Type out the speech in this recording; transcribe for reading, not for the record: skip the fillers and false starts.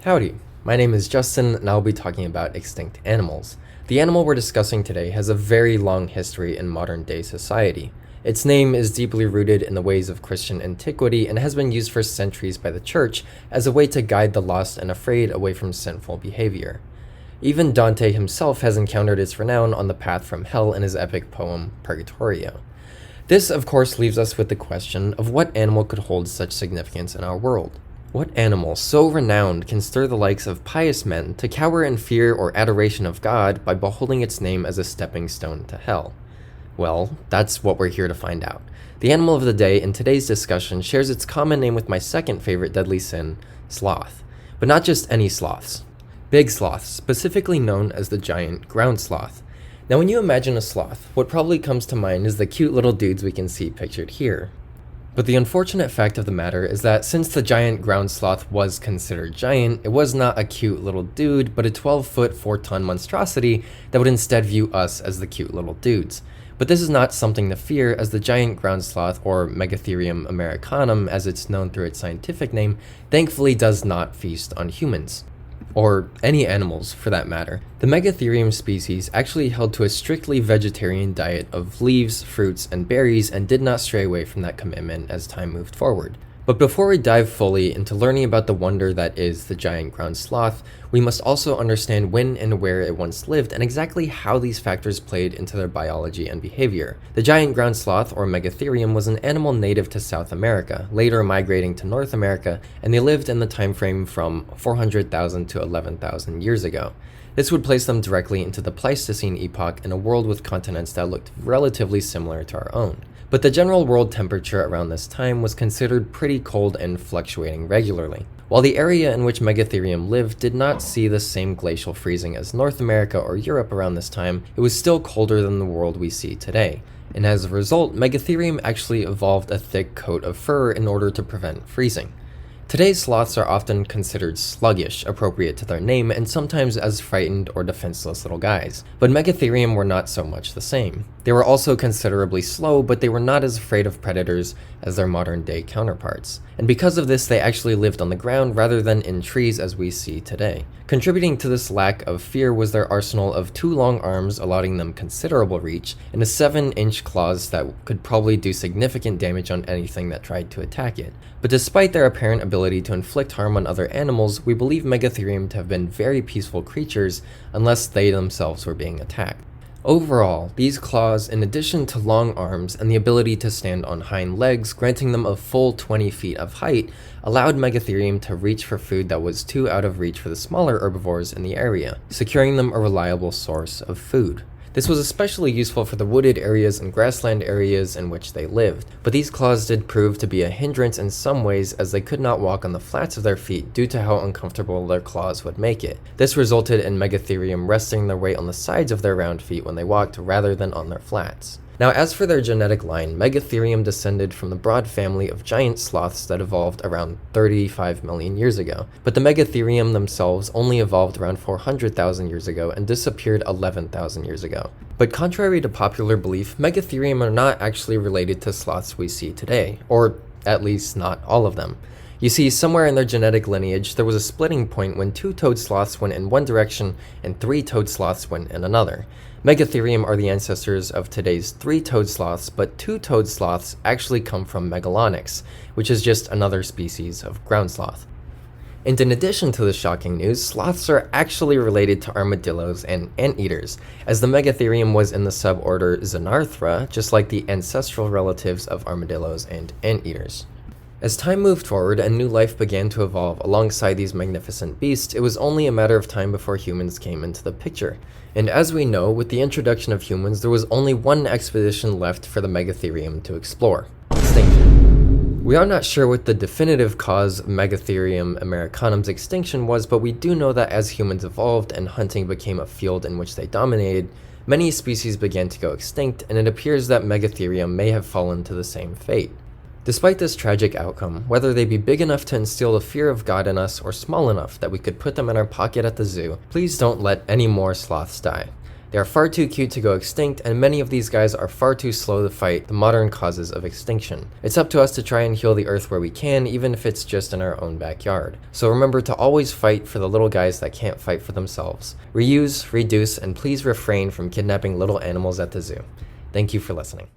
Howdy, my name is Justin and I'll be talking about extinct animals. The animal we're discussing today has a very long history in modern day society. Its name is deeply rooted in the ways of Christian antiquity and has been used for centuries by the church as a way to guide the lost and afraid away from sinful behavior. Even Dante himself has encountered its renown on the path from hell in his epic poem Purgatorio. This, of course, leaves us with the question of what animal could hold such significance in our world. What animal so renowned can stir the likes of pious men to cower in fear or adoration of God by beholding its name as a stepping stone to hell? Well, that's what we're here to find out. The animal of the day in today's discussion shares its common name with my second favorite deadly sin, sloth. But not just any sloths. Big sloths, specifically known as the giant ground sloth. Now when you imagine a sloth, what probably comes to mind is the cute little dudes we can see pictured here. But the unfortunate fact of the matter is that since the giant ground sloth was considered giant, it was not a cute little dude, but a 12-foot, 4-ton monstrosity that would instead view us as the cute little dudes. But this is not something to fear, as the giant ground sloth, or Megatherium Americanum as it's known through its scientific name, thankfully does not feast on humans. Or any animals, for that matter. The Megatherium species actually held to a strictly vegetarian diet of leaves, fruits, and berries and did not stray away from that commitment as time moved forward. But before we dive fully into learning about the wonder that is the giant ground sloth, we must also understand when and where it once lived and exactly how these factors played into their biology and behavior. The giant ground sloth, or Megatherium, was an animal native to South America, later migrating to North America, and they lived in the time frame from 400,000 to 11,000 years ago. This would place them directly into the Pleistocene epoch in a world with continents that looked relatively similar to our own. But the general world temperature around this time was considered pretty cold and fluctuating regularly. While the area in which Megatherium lived did not see the same glacial freezing as North America or Europe around this time, it was still colder than the world we see today. And as a result, Megatherium actually evolved a thick coat of fur in order to prevent freezing. Today's sloths are often considered sluggish, appropriate to their name, and sometimes as frightened or defenseless little guys. But Megatherium were not so much the same. They were also considerably slow, but they were not as afraid of predators as their modern-day counterparts. And because of this, they actually lived on the ground rather than in trees as we see today. Contributing to this lack of fear was their arsenal of 2 long arms, allowing them considerable reach, and a 7-inch claws that could probably do significant damage on anything that tried to attack it. But despite their apparent ability to inflict harm on other animals, we believe Megatherium to have been very peaceful creatures unless they themselves were being attacked. Overall, these claws, in addition to long arms and the ability to stand on hind legs, granting them a full 20 feet of height, allowed Megatherium to reach for food that was too out of reach for the smaller herbivores in the area, securing them a reliable source of food. This was especially useful for the wooded areas and grassland areas in which they lived, but these claws did prove to be a hindrance in some ways as they could not walk on the flats of their feet due to how uncomfortable their claws would make it. This resulted in Megatherium resting their weight on the sides of their round feet when they walked rather than on their flats. Now, as for their genetic line, Megatherium descended from the broad family of giant sloths that evolved around 35 million years ago, but the Megatherium themselves only evolved around 400,000 years ago and disappeared 11,000 years ago. But contrary to popular belief, Megatherium are not actually related to sloths we see today, or at least not all of them. You see, somewhere in their genetic lineage, there was a splitting point when 2-toed sloths went in one direction and 3-toed sloths went in another. Megatherium are the ancestors of today's 3-toed sloths, but 2-toed sloths actually come from Megalonyx, which is just another species of ground sloth. And in addition to the shocking news, sloths are actually related to armadillos and anteaters, as the Megatherium was in the suborder Xenarthra, just like the ancestral relatives of armadillos and anteaters. As time moved forward and new life began to evolve alongside these magnificent beasts, it was only a matter of time before humans came into the picture. And as we know, with the introduction of humans, there was only one expedition left for the Megatherium to explore: extinction. We are not sure what the definitive cause of Megatherium Americanum's extinction was, but we do know that as humans evolved and hunting became a field in which they dominated, many species began to go extinct, and it appears that Megatherium may have fallen to the same fate. Despite this tragic outcome, whether they be big enough to instill the fear of God in us or small enough that we could put them in our pocket at the zoo, please don't let any more sloths die. They are far too cute to go extinct, and many of these guys are far too slow to fight the modern causes of extinction. It's up to us to try and heal the earth where we can, even if it's just in our own backyard. So remember to always fight for the little guys that can't fight for themselves. Reuse, reduce, and please refrain from kidnapping little animals at the zoo. Thank you for listening.